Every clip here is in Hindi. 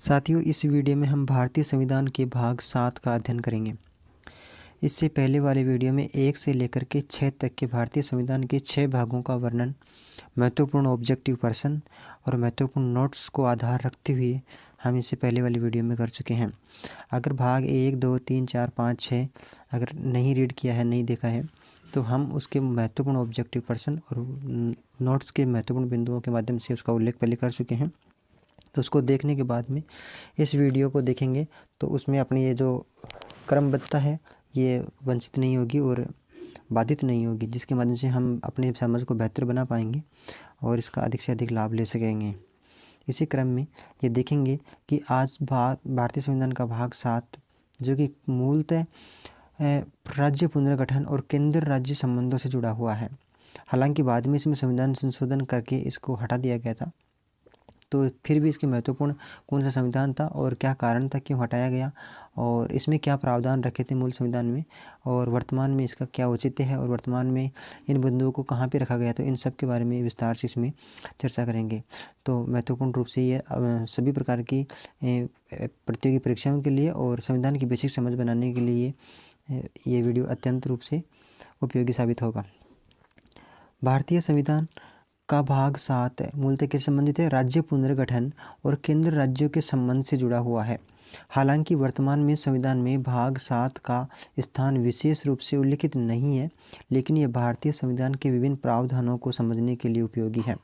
साथियों, इस वीडियो में हम भारतीय संविधान के भाग 7 का अध्ययन करेंगे। इससे पहले वाले वीडियो में 1 से लेकर के 6 तक के भारतीय संविधान के 6 भागों का वर्णन, महत्वपूर्ण ऑब्जेक्टिव पर्सन और महत्वपूर्ण नोट्स को आधार रखते हुए हम इससे पहले वाली वीडियो में कर चुके हैं। अगर भाग 1, 2, 3, 4, 5, 6 अगर नहीं रीड किया है, नहीं देखा है, तो हम उसके महत्वपूर्ण ऑब्जेक्टिव पर्सन और नोट्स के महत्वपूर्ण बिंदुओं के माध्यम से उसका उल्लेख पहले कर चुके हैं। तो उसको देखने के बाद में इस वीडियो को देखेंगे तो उसमें अपनी ये जो क्रमबद्धता है ये वंचित नहीं होगी और बाधित नहीं होगी, जिसके माध्यम से हम अपने समझ को बेहतर बना पाएंगे और इसका अधिक से अधिक लाभ ले सकेंगे। इसी क्रम में ये देखेंगे कि आज भारतीय संविधान का भाग 7 जो कि मूलतः राज्य पुनर्गठन और केंद्र राज्य संबंधों से जुड़ा हुआ है। हालांकि बाद में इसमें संविधान संशोधन करके इसको हटा दिया गया था, तो फिर भी इसके महत्वपूर्ण कौन सा संविधान था और क्या कारण था, क्यों हटाया गया और इसमें क्या प्रावधान रखे थे मूल संविधान में और वर्तमान में इसका क्या औचित्य है और वर्तमान में इन बिंदुओं को कहाँ पे रखा गया, तो इन सब के बारे में विस्तार से इसमें चर्चा करेंगे। तो महत्वपूर्ण रूप से ये सभी प्रकार की प्रतियोगी परीक्षाओं के लिए और संविधान की बेसिक समझ बनाने के लिए ये वीडियो अत्यंत रूप से उपयोगी साबित होगा। भारतीय संविधान का भाग 7 मूलतः किससे संबंधित है? राज्य पुनर्गठन और केंद्र राज्यों के संबंध से जुड़ा हुआ है। हालांकि वर्तमान में संविधान में भाग 7 का स्थान विशेष रूप से उल्लिखित नहीं है, लेकिन यह भारतीय संविधान के विभिन्न प्रावधानों को समझने के लिए उपयोगी है।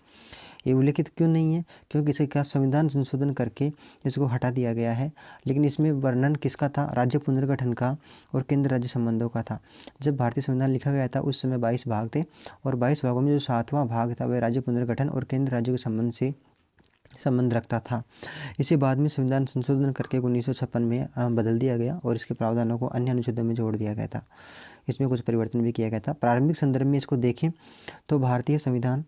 ये उल्लिखित क्यों नहीं है? क्योंकि इसे क्या संविधान संशोधन करके इसको हटा दिया गया है, लेकिन इसमें वर्णन किसका था? राज्य पुनर्गठन का और केंद्र राज्य संबंधों का था। जब भारतीय संविधान लिखा गया था उस समय 22 भाग थे और 22 भागों में जो 7वां भाग था वह राज्य पुनर्गठन और केंद्र राज्यों के संबंध से संबंध रखता था। इसे बाद में संविधान संशोधन करके 1956 में बदल दिया गया और इसके प्रावधानों को अन्य अनुच्छेदों में जोड़ दिया गया था। इसमें कुछ परिवर्तन भी किया गया था। प्रारंभिक संदर्भ में इसको देखें तो भारतीय संविधान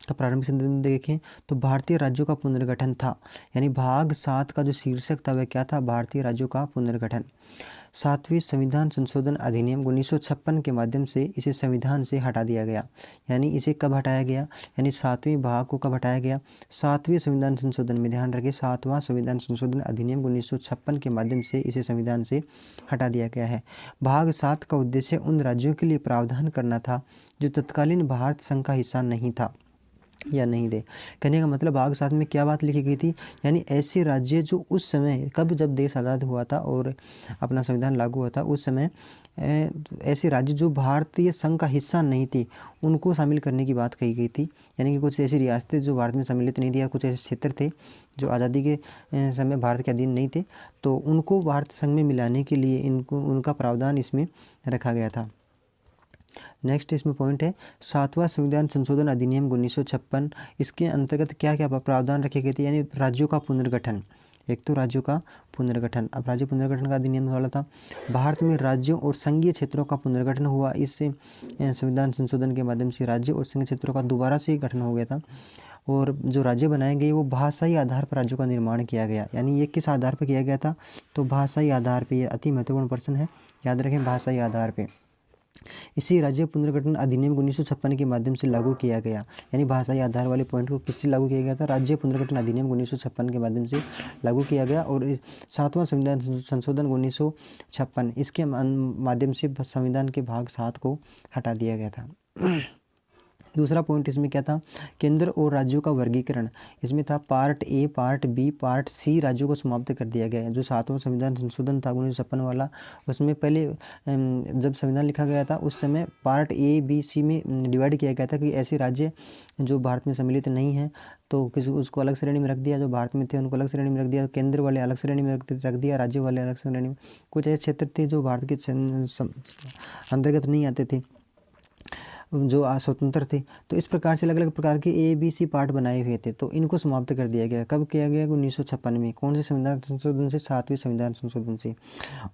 का प्रारंभिक संदर्भ में देखें तो भारतीय राज्यों का पुनर्गठन था, यानी भाग 7 का जो शीर्षक था वह क्या था? भारतीय राज्यों का पुनर्गठन। 7वें संविधान संशोधन अधिनियम 1956 के माध्यम से इसे संविधान से हटा दिया गया। यानी इसे कब हटाया गया? यानी 7वें भाग को कब हटाया गया? 7वें संविधान संशोधन में, ध्यान रखें, 7वां संविधान संशोधन अधिनियम 1956 के माध्यम से इसे संविधान से हटा दिया गया है। भाग 7 का उद्देश्य उन राज्यों के लिए प्रावधान करना था जो तत्कालीन भारत संघ का हिस्सा नहीं था या नहीं थे। कहने का मतलब भाग 7 में क्या बात लिखी गई थी? यानी ऐसे राज्य जो उस समय कब जब देश आज़ाद हुआ था और अपना संविधान लागू हुआ था उस समय ऐसे राज्य जो भारतीय संघ का हिस्सा नहीं थी उनको शामिल करने की बात कही गई थी। यानी कि कुछ ऐसी रियासतें जो भारत में सम्मिलित नहीं थी या कुछ ऐसे क्षेत्र थे जो आज़ादी के समय भारत के अधीन नहीं थे, तो उनको भारत संघ में मिलाने के लिए इनको उनका प्रावधान इसमें रखा गया था। नेक्स्ट इसमें पॉइंट है 7वां संविधान संशोधन अधिनियम 1956। इसके अंतर्गत क्या क्या प्रावधान रखे गए थे? यानी राज्यों का पुनर्गठन। एक तो राज्यों का पुनर्गठन, अब राज्य पुनर्गठन का अधिनियम वाला था। भारत में राज्यों और संघीय क्षेत्रों का पुनर्गठन हुआ। इस संविधान संशोधन के माध्यम से राज्य और संघीय क्षेत्रों का दोबारा से गठन हो गया था और जो राज्य बनाए गए वो भाषाई आधार पर राज्यों का निर्माण किया गया। यानी ये किस आधार पर किया गया था? तो भाषाई आधार पर। यह अति महत्वपूर्ण प्रश्न है, याद रखें, भाषाई आधार पर। इसी राज्य पुनर्गठन अधिनियम 1956 के माध्यम से लागू किया गया। यानी भाषाई आधार वाले पॉइंट को किससे लागू किया गया था? राज्य पुनर्गठन अधिनियम 1956 के माध्यम से लागू किया गया और 7वां संविधान संशोधन 1956 इसके माध्यम से संविधान के भाग 7 को हटा दिया गया था। दूसरा पॉइंट इसमें क्या था? केंद्र और राज्यों का वर्गीकरण। इसमें था part A, part B, part C राज्यों को समाप्त कर दिया गया है। जो 7वां संविधान संशोधन था 1956 वाला, उसमें पहले जब संविधान लिखा गया था उस समय पार्ट ए, बी, सी में डिवाइड किया गया था कि ऐसे राज्य जो भारत में सम्मिलित नहीं हैं तो किसी उसको अलग श्रेणी में रख दिया, जो भारत में थे उनको अलग श्रेणी में रख दिया, केंद्र वाले अलग श्रेणी में रख दिया, राज्य वाले अलग श्रेणी में। कुछ ऐसे क्षेत्र थे जो भारत के अंतर्गत नहीं आते थे, जो स्वतंत्र थे। तो इस प्रकार से अलग अलग प्रकार के ए, बी, सी पार्ट बनाए हुए थे, तो इनको समाप्त कर दिया गया। कब किया गया? 1956 में। कौन से संविधान संशोधन से? 7वें संविधान संशोधन से।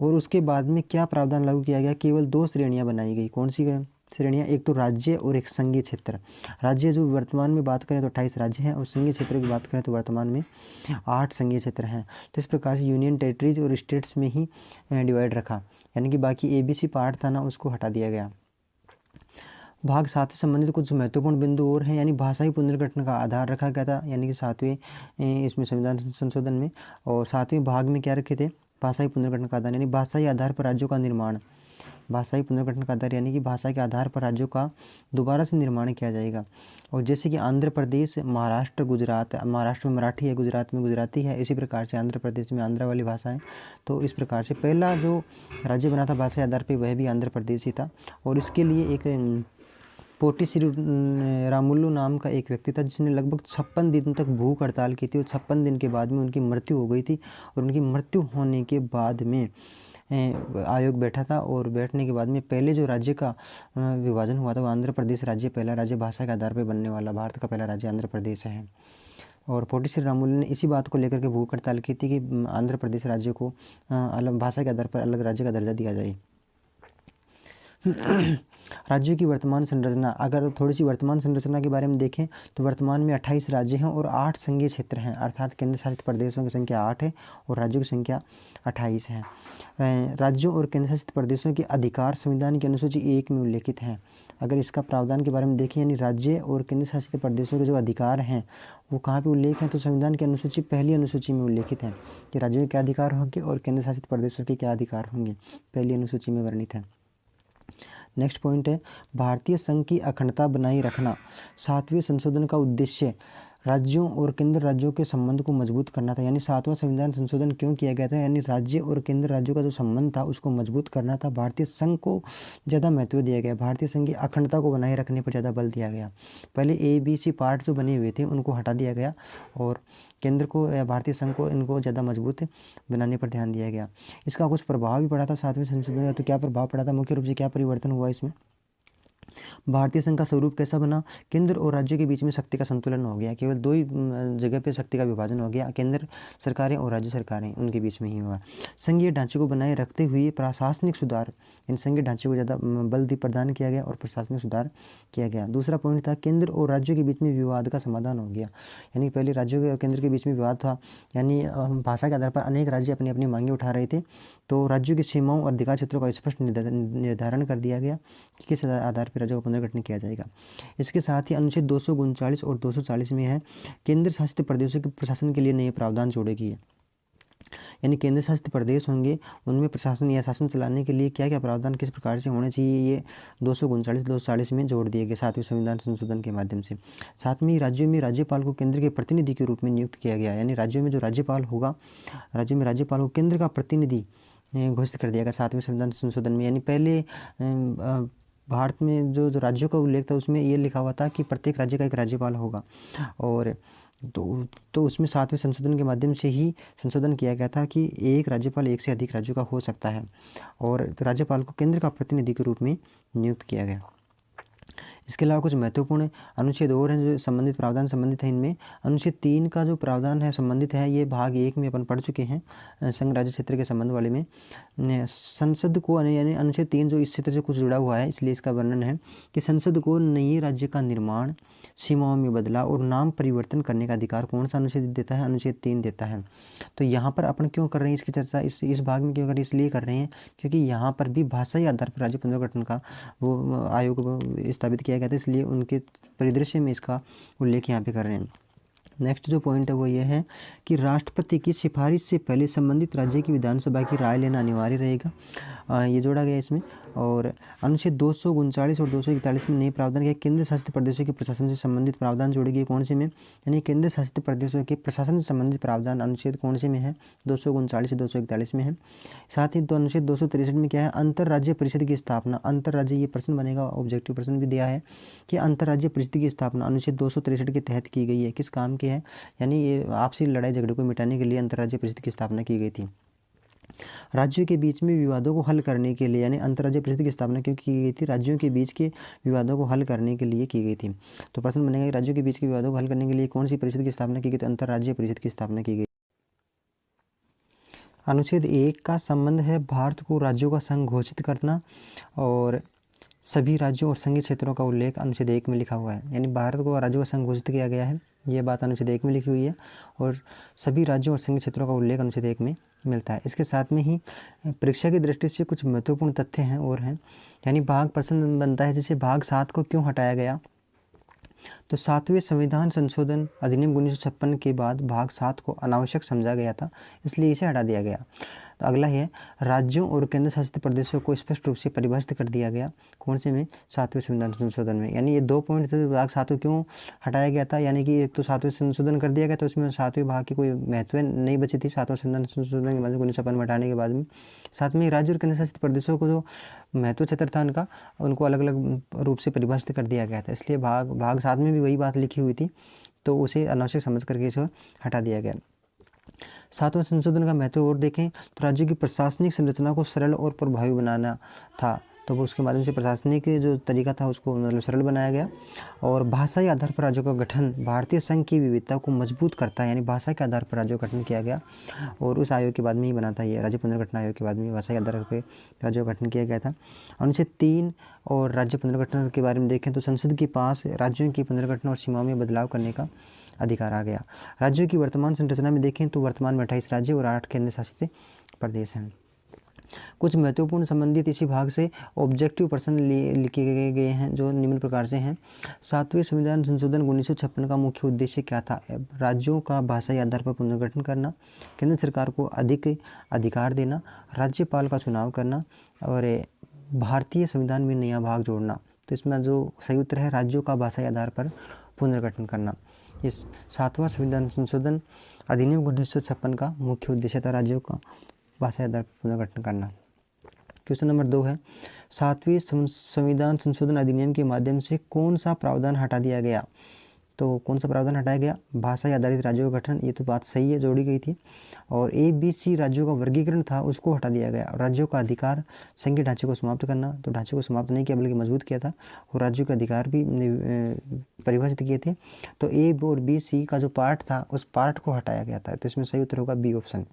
और उसके बाद में क्या प्रावधान लागू किया गया? केवल 2 श्रेणियां बनाई गई। कौन सी श्रेणियां? एक तो राज्य और एक संघीय क्षेत्र। राज्य जो वर्तमान में बात करें तो 28 राज्य हैं और संघीय क्षेत्र की बात करें तो वर्तमान में 8 संघीय क्षेत्र हैं। तो इस प्रकार से यूनियन टेरिटरीज और स्टेट्स में ही डिवाइड रखा, यानी कि बाकी ABC पार्ट था ना उसको हटा दिया गया। भाग 7 से संबंधित कुछ महत्वपूर्ण बिंदु और हैं, यानी भाषाई पुनर्गठन का आधार रखा गया था, यानी कि 7वें इसमें संविधान संशोधन में। और 7वें भाग में क्या रखे थे, भाषाई पुनर्गठन का आधार, यानी भाषाई आधार पर राज्यों का निर्माण। भाषाई पुनर्गठन का आधार यानी कि भाषा के आधार पर राज्यों का दोबारा से निर्माण किया जाएगा। और जैसे कि आंध्र प्रदेश, महाराष्ट्र, गुजरात, महाराष्ट्र में मराठी है, गुजरात में गुजराती है, इसी प्रकार से आंध्र प्रदेश में आंध्र वाली भाषा है। तो इस प्रकार से पहला जो राज्य बना था भाषा के आधार पर वह भी आंध्र प्रदेश ही था। और इसके लिए एक पोटी श्रीरामुलु नाम का एक व्यक्ति था जिसने लगभग 56 दिन तक भूख हड़ताल की थी, और 56 दिन के बाद में उनकी मृत्यु हो गई थी। और उनकी मृत्यु होने के बाद में आयोग बैठा था, और बैठने के बाद में पहले जो राज्य का विभाजन हुआ था वो आंध्र प्रदेश राज्य, पहला राज्य भाषा के आधार पर बनने वाला भारत का पहला राज्य आंध्र प्रदेश है। और पोटी श्रीरामुलु ने इसी बात को लेकर के भूख हड़ताल की थी कि आंध्र प्रदेश राज्य को अलग भाषा के आधार पर अलग राज्य का दर्जा दिया जाए। राज्यों की वर्तमान संरचना, अगर थोड़ी सी वर्तमान संरचना के बारे में देखें तो वर्तमान में 28 राज्य हैं और 8 संघीय क्षेत्र हैं, अर्थात केंद्र शासित प्रदेशों की संख्या 8 है और राज्यों की संख्या 28 है। राज्यों और केंद्र शासित प्रदेशों के अधिकार संविधान की अनुसूची 1 में उल्लेखित हैं। अगर इसका प्रावधान के बारे में देखें, यानी राज्य और केंद्र शासित प्रदेशों के जो अधिकार हैं वो कहाँ पे उल्लेख हैं, तो संविधान की अनुसूची पहली अनुसूची में उल्लेखित है कि राज्यों के क्या अधिकार होंगे और केंद्र शासित प्रदेशों के क्या अधिकार होंगे, पहली अनुसूची में वर्णित है। नेक्स्ट पॉइंट है भारतीय संघ की अखंडता बनाए रखना। 7वें संशोधन का उद्देश्य राज्यों और केंद्र राज्यों के संबंध को मजबूत करना था। यानी 7वां संविधान संशोधन क्यों किया गया था, यानी राज्य और केंद्र राज्यों का जो संबंध था उसको मजबूत करना था। भारतीय संघ को ज़्यादा महत्व दिया गया, भारतीय संघ की अखंडता को बनाए रखने पर ज़्यादा बल दिया गया। पहले ABC पार्ट जो बने हुए थे उनको हटा दिया गया और केंद्र को या भारतीय संघ को इनको ज़्यादा मजबूत बनाने पर ध्यान दिया गया। इसका कुछ प्रभाव भी पड़ा था 7वें संशोधन का। तो क्या प्रभाव पड़ा था, मुख्य रूप से क्या परिवर्तन हुआ इसमें, भारतीय संघ का स्वरूप कैसा बना, केंद्र और राज्यों के बीच में शक्ति का संतुलन हो गया। केवल 2 ही जगह पे शक्ति का विभाजन हो गया, केंद्र सरकारें और राज्य सरकारें, उनके बीच में ही हुआ। संघीय ढांचे को बनाए रखते हुए प्रशासनिक सुधार, इन संघीय ढांचे को ज़्यादा बल प्रदान किया गया और प्रशासनिक सुधार किया गया। दूसरा पॉइंट था केंद्र और राज्यों के बीच में विवाद का समाधान हो गया। यानी पहले राज्यों और केंद्र के बीच में विवाद था, यानी भाषा के आधार पर अनेक राज्य अपनी अपनी मांगे उठा रहे थे, तो राज्यों की सीमाओं और अधिकार क्षेत्रों का स्पष्ट निर्धारण कर दिया गया कि किस आधार पर राज्यों का पुनर्गठन किया जाएगा। इसके साथ ही अनुच्छेद 239 और 240 में है केंद्र शासित प्रदेशों के प्रशासन के लिए नए प्रावधान जोड़े गए। यानी केंद्र शासित प्रदेश होंगे उनमें प्रशासन या शासन चलाने के लिए क्या क्या प्रावधान किस प्रकार से होने चाहिए, ये 239-240 में जोड़ दिए गए 7वें संविधान संशोधन के माध्यम से। साथ में राज्यों में राज्यपाल को केंद्र के प्रतिनिधि के रूप में नियुक्त किया गया। यानी राज्यों में जो राज्यपाल होगा, राज्यों में राज्यपाल को केंद्र का प्रतिनिधि घोषित कर दिया गया 7वें संविधान संशोधन में। यानी पहले भारत में जो राज्यों का उल्लेख था उसमें ये लिखा हुआ था कि प्रत्येक राज्य का एक राज्यपाल होगा, और तो उसमें 7वें संशोधन के माध्यम से ही संशोधन किया गया था कि एक राज्यपाल एक से अधिक राज्यों का हो सकता है, और राज्यपाल को केंद्र का प्रतिनिधि के रूप में नियुक्त किया गया। इसके अलावा कुछ महत्वपूर्ण अनुच्छेद और हैं जो संबंधित प्रावधान संबंधित है इनमें। अनुच्छेद 3 का जो प्रावधान है संबंधित है, ये भाग 1 में अपन पढ़ चुके हैं संघ राज्य क्षेत्र के संबंध वाले में। संसद को, यानी अनुच्छेद 3 जो इस क्षेत्र से कुछ जुड़ा हुआ है इसलिए इसका वर्णन है कि संसद को नए राज्य का निर्माण, सीमाओं में बदलाव और नाम परिवर्तन करने का अधिकार कौन सा अनुच्छेद देता है, अनुच्छेद 3 देता है। तो यहाँ पर अपन क्यों कर रहे हैं इसकी चर्चा, इस भाग में क्यों कर रहे हैं, इसलिए कर रहे हैं क्योंकि यहाँ पर भी भाषाई आधार पर राज्य पुनर्गठन का वो आयोग स्थापित किया गया था, इसलिए उनके परिदृश्य में इसका उल्लेख यहाँ पे कर रहे हैं। नेक्स्ट जो पॉइंट है वो ये है कि राष्ट्रपति की सिफारिश से पहले संबंधित राज्य की विधानसभा की राय लेना अनिवार्य रहेगा, ये जोड़ा गया इसमें। और अनुच्छेद 239 और 241 में नए प्रावधान किया, केंद्र शासित प्रदेशों के प्रशासन से संबंधित प्रावधान जोड़े गए कौन से में, यानी केंद्र शासित प्रदेशों के प्रशासन से संबंधित प्रावधान अनुच्छेद कौन से में है, 239 से 241 में है। साथ ही तो अनुच्छेद 263 में क्या है, अंतर्राज्य परिषद की स्थापना। अंतर्राज्य, ये प्रश्न बनेगा, ऑब्जेक्टिव प्रश्न भी दिया है कि अंतर्राज्य परिषद की स्थापना अनुच्छेद 263 के तहत की गई है, किस काम की है, यानी ये आपसी लड़ाई झगड़े को मिटाने के लिए अंतर्राज्य परिषद की स्थापना की गई थी। राज्यों के बीच में विवादों को हल करने के लिए, यानी अंतर्राज्य परिषद की स्थापना क्यों की गई थी, राज्यों के बीच के विवादों को हल करने के लिए की गई थी। तो प्रश्न बनेगा कि राज्यों के बीच के विवादों को हल करने के लिए कौन सी परिषद की स्थापना की गई, तो अंतर्राज्य परिषद की स्थापना की गई। अनुच्छेद 1 का संबंध है भारत को राज्यों का संघ घोषित करना, और सभी राज्यों और संघीय क्षेत्रों का उल्लेख अनुच्छेद 1 में लिखा हुआ है। यानी भारत को राज्यों का संघ घोषित किया गया है, ये बात अनुच्छेद 1 में लिखी हुई है और सभी राज्यों और संघ क्षेत्रों का उल्लेख अनुच्छेद 1 में मिलता है। इसके साथ में ही परीक्षा की दृष्टि से कुछ महत्वपूर्ण तथ्य हैं और हैं, यानी भाग प्रश्न बनता है जैसे भाग 7 को क्यों हटाया गया। तो 7वें संविधान संशोधन अधिनियम 1956 के बाद भाग 7 को अनावश्यक समझा गया था, इसलिए इसे हटा दिया गया। तो अगला है राज्यों और केंद्र शासित प्रदेशों को स्पष्ट रूप से परिभाषित कर दिया गया। कौन से में? 7वें संविधान संशोधन में। यानी ये 2 पॉइंट थे। भाग 7 को क्यों हटाया गया था, यानी कि एक तो 7वें संशोधन कर दिया गया तो उसमें 7वें भाग की कोई महत्व नहीं बची थी 7वें संविधान संशोधन के बाद में 1956 में हटाने के बाद में। साथ में राज्य और केंद्र शासित प्रदेशों को जो महत्व क्षेत्र था उनको अलग अलग रूप से परिभाषित कर दिया गया था, इसलिए भाग 7 में भी वही बात लिखी हुई थी, तो उसे अनावश्यक समझ करके इसे हटा दिया गया। 7वें संशोधन का महत्व और देखें तो राज्यों की प्रशासनिक संरचना को सरल और प्रभावी बनाना था, तो वो उसके माध्यम से प्रशासनिक जो तरीका था उसको मतलब सरल बनाया गया। और भाषाई आधार पर राज्यों का गठन भारतीय संघ की विविधता को मजबूत करता है, यानी भाषा के आधार पर राज्यों का गठन किया गया और उस आयोग के बाद में ही बना था ये राज्य पुनर्गठन आयोग के बाद में भाषा के आधार पर राज्यों का गठन किया गया था। अनुच्छेद 3 और राज्य पुनर्गठन के बारे में देखें तो संसद के पास राज्यों की पुनर्गठन और सीमाओं में बदलाव करने का अधिकार आ गया। राज्यों की वर्तमान संरचना में देखें तो वर्तमान में 28 राज्य और 8 केंद्र शासित प्रदेश हैं। कुछ महत्वपूर्ण संबंधित इसी भाग से ऑब्जेक्टिव प्रश्न लिखे गए हैं जो निम्न प्रकार से हैं। 7वें संविधान संशोधन 1956 का मुख्य उद्देश्य क्या था? राज्यों का भाषाई आधार पर पुनर्गठन करना, केंद्र सरकार को अधिक अधिकार देना, राज्यपाल का चुनाव करना और भारतीय संविधान में नया भाग जोड़ना। तो इसमें जो सही उत्तर है राज्यों का भाषाई आधार पर पुनर्गठन करना। इस 7वां संविधान संशोधन अधिनियम 1956 का मुख्य उद्देश्य था राज्यों का भाषाई आधार पर पुनर्गठन करना। क्वेश्चन नंबर 2 है 7वें संविधान संशोधन अधिनियम के माध्यम से कौन सा प्रावधान हटा दिया गया? तो कौन सा प्रावधान हटाया गया? भाषाई आधारित राज्यों का गठन, ये तो बात सही है, जोड़ी गई थी। और ABC राज्यों का वर्गीकरण था उसको हटा दिया गया। राज्यों का अधिकार संघीय ढांचे को समाप्त करना, तो ढांचे को समाप्त नहीं किया बल्कि मजबूत किया था और राज्यों के अधिकार भी परिभाषित किए थे। तो A और B, C का जो पार्ट था उस पार्ट को हटाया गया था, तो इसमें सही उत्तर होगा B ऑप्शन।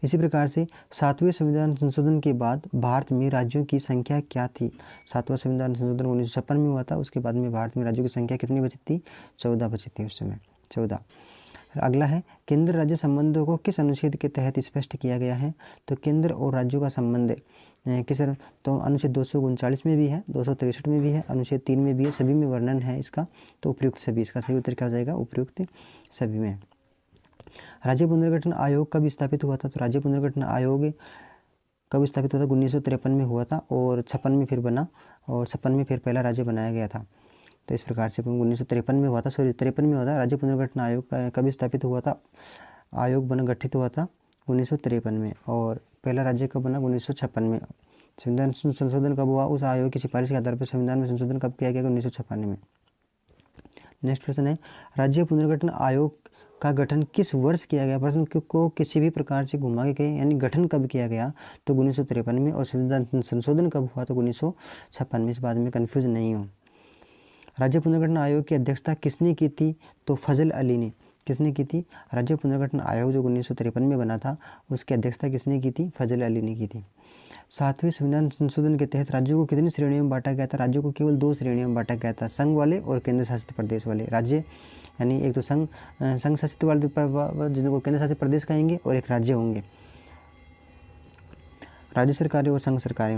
इसी प्रकार से 7वें संविधान संशोधन के बाद भारत में राज्यों की संख्या क्या थी? 7वां संविधान संशोधन 1956 में हुआ था, उसके बाद में भारत में राज्यों की संख्या कितनी बची थी? 14 बची थी उस समय, 14। अगला है केंद्र राज्य संबंधों को किस अनुच्छेद के तहत स्पष्ट किया गया है? तो केंद्र और राज्यों का संबंध किस, तो अनुच्छेद 239 में भी है, 263 में भी है, अनुच्छेद 3 में भी है, सभी में वर्णन है इसका, तो उपयुक्त सभी। इसका सही उत्तर क्या हो जाएगा? उपयुक्त सभी में। राज्य पुनर्गठन आयोग कब स्थापित हुआ था? तो राज्य पुनर्गठन आयोग कब स्थापित हुआ था? 1953 में हुआ था और 56 में फिर बना और 56 में फिर पहला राज्य बनाया गया था। तो इस प्रकार से 1953 में हुआ था, 53 में हुआ था। राज्य पुनर्गठन आयोग कब स्थापित हुआ था? आयोग गठित हुआ था 1953 में और पहला राज्य कब बना? 1956 में। संविधान संशोधन कब हुआ? उस आयोग की सिफारिश के आधार पर संविधान में संशोधन कब किया गया? 1956 में। नेक्स्ट प्रश्न है राज्य पुनर्गठन आयोग का गठन किस वर्ष किया गया? प्रश्न को किसी भी प्रकार से घुमा के कहें, यानी गठन कब किया गया? तो 1953 में। और संविधान संशोधन कब हुआ? तो 1956 में। इस बात में कन्फ्यूज नहीं हो। राज्य पुनर्गठन आयोग की अध्यक्षता किसने की थी? तो फजल अली ने। किसने की थी? राज्य पुनर्गठन आयोग जो 1953 में बना था उसकी अध्यक्षता किसने की थी? फजल अली ने की थी। 7वें संविधान संशोधन के तहत राज्यों को कितनी श्रेणियों में बांटा गया था? राज्यों को केवल 2 श्रेणियों में बांटा गया था, संघ वाले और केंद्र शासित प्रदेश वाले। राज्य यानी एक तो संघ शासित वाले जिनको केंद्र शासित प्रदेश कहेंगे और एक राज्य होंगे, राज्य सरकारें और संघ सरकारें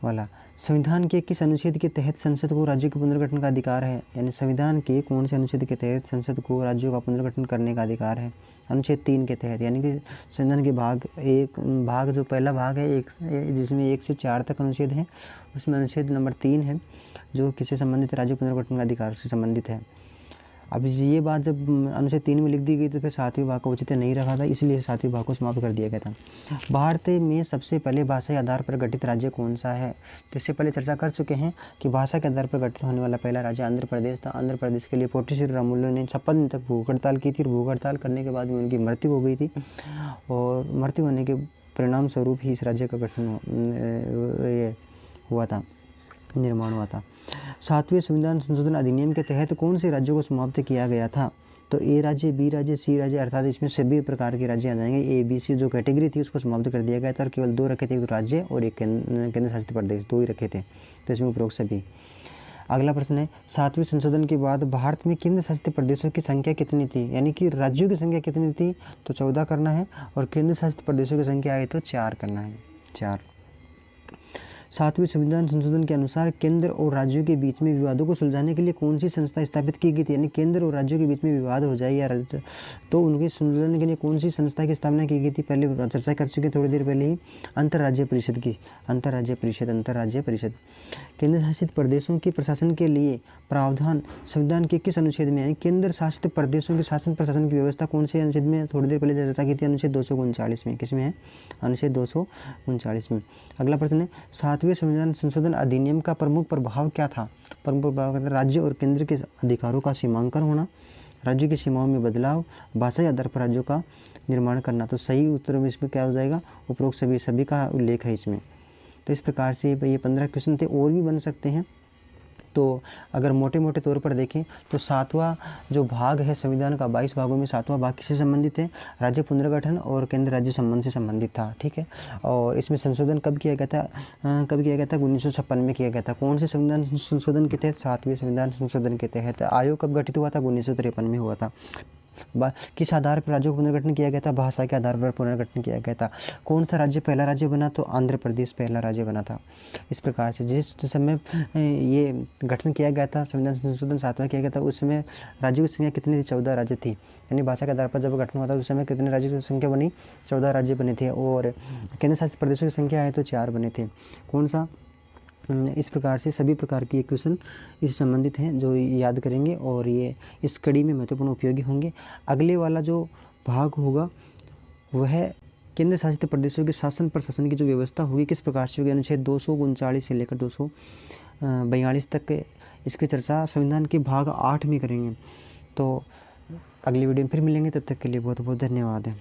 वाला। संविधान के किस अनुच्छेद के तहत संसद को राज्यों के पुनर्गठन का अधिकार है? यानी संविधान के कौन से अनुच्छेद के तहत संसद को राज्यों का पुनर्गठन करने का अधिकार है? अनुच्छेद 3 के तहत। यानी कि संविधान के भाग जो पहला भाग है जिसमें 1 से 4 तक अनुच्छेद हैं, उसमें अनुच्छेद नंबर 3 है जो किससे संबंधित है? राज्य पुनर्गठन का अधिकार से संबंधित है। अब ये बात जब अनुच्छेद 3 में लिख दी गई तो फिर 7वें भाग का औचित्य नहीं रखा था, इसलिए 7वें भाग को समाप्त कर दिया गया था। भारत में सबसे पहले भाषाई आधार पर गठित राज्य कौन सा है? तो इससे पहले चर्चा कर चुके हैं कि भाषा के आधार पर गठित होने वाला पहला राज्य आंध्र प्रदेश था। आंध्र प्रदेश के लिए पोटी श्रीरामुलु ने 56 दिन तक भूख हड़ताल की थी और भूख हड़ताल करने के बाद में उनकी मृत्यु हो गई थी और मृत्यु होने के परिणाम स्वरूप ही इस राज्य का गठन हुआ था, निर्माण हुआ था। 7वें संविधान संशोधन अधिनियम के तहत कौन से राज्यों को समाप्त किया गया था? तो A राज्य, B राज्य, C राज्य, अर्थात इसमें सभी प्रकार के राज्य आ जाएंगे। ABC जो कैटेगरी थी उसको समाप्त कर दिया गया था और केवल 2 रखे थे, एक तो राज्य और एक केंद्र शासित प्रदेश, 2 ही रखे थे, तो इसमें उपरोक्त सभी। अगला प्रश्न है, 7वें संशोधन के बाद भारत में केंद्र शासित प्रदेशों की संख्या कितनी थी, यानी कि राज्यों की संख्या कितनी थी, तो 14 करना है, और केंद्र शासित प्रदेशों की संख्या आई तो 4 करना है, 4। 7वें संविधान संशोधन के अनुसार केंद्र और राज्यों के बीच में विवादों को सुलझाने के लिए कौन सी संस्था स्थापित की गई थी, यानी केंद्र और राज्यों के बीच में विवाद हो जाए या तो उनके सुलझाने के लिए कौन सी संस्था की स्थापना की गई थी, पहले चर्चा कर चुके थोड़ी देर पहले ही, अंतर्राज्यीय परिषद की, अंतर्राज्यीय परिषद। केंद्र शासित प्रदेशों के प्रशासन के लिए प्रावधान संविधान के किस अनुच्छेद में, यानी केंद्र शासित प्रदेशों के शासन प्रशासन की व्यवस्था कौन से अनुच्छेद में थोड़ी देर पहले चर्चा की थी, अनुच्छेद 239 में। किसमें है, अनुच्छेद 239 में। अगला प्रश्न है, 7वें संविधान संशोधन अधिनियम का प्रमुख प्रभाव क्या था, प्रमुख प्रभाव राज्य और केंद्र के अधिकारों का सीमांकन होना, राज्यों की सीमाओं में बदलाव, भाषाई आधार पर राज्यों का निर्माण करना। तो सही उत्तर में इसमें क्या हो जाएगा, उपरोक्त सभी का उल्लेख है इसमें। तो इस प्रकार से ये 15 क्वेश्चन थे, और भी बन सकते हैं। तो अगर मोटे मोटे तौर पर देखें तो 7वां जो भाग है संविधान का, 22 भागों में 7वां भाग किससे संबंधित है, राज्य पुनर्गठन और केंद्र राज्य संबंध से संबंधित था, ठीक है। और इसमें संशोधन कब किया गया था, 1956 में किया गया था। कौन से संविधान संशोधन के तहत, 7वें संविधान संशोधन के तहत। आयोग कब गठित हुआ था, 1953 में हुआ था। किस आधार पर राज्यों का पुनर्गठन किया गया था, भाषा के आधार पर पुनर्गठन किया गया था। कौन सा राज्य पहला राज्य बना, तो आंध्र प्रदेश पहला राज्य बना था। इस प्रकार से जिस समय ये गठन किया गया था, संविधान संशोधन 7वां किया गया था, उस समय राज्यों की संख्या कितनी थी, 14 राज्य थी। यानी भाषा के आधार पर जब गठन हुआ था उस समय कितने राज्यों की संख्या बनी, 14 राज्य बने थे, और केंद्र शासित प्रदेशों की संख्या है तो 4 बने थे। कौन सा, इस प्रकार से सभी प्रकार के क्वेश्चन इससे संबंधित हैं जो याद करेंगे, और ये इस कड़ी में महत्वपूर्ण उपयोगी होंगे। अगले वाला जो भाग होगा वह केंद्र शासित प्रदेशों के शासन प्रशासन की जो व्यवस्था होगी किस प्रकार से होगी, अनुच्छेद 239 से लेकर 242 तक इसकी चर्चा संविधान के भाग 8 में करेंगे। तो अगली वीडियो में फिर मिलेंगे, तब तक के लिए बहुत बहुत धन्यवाद है।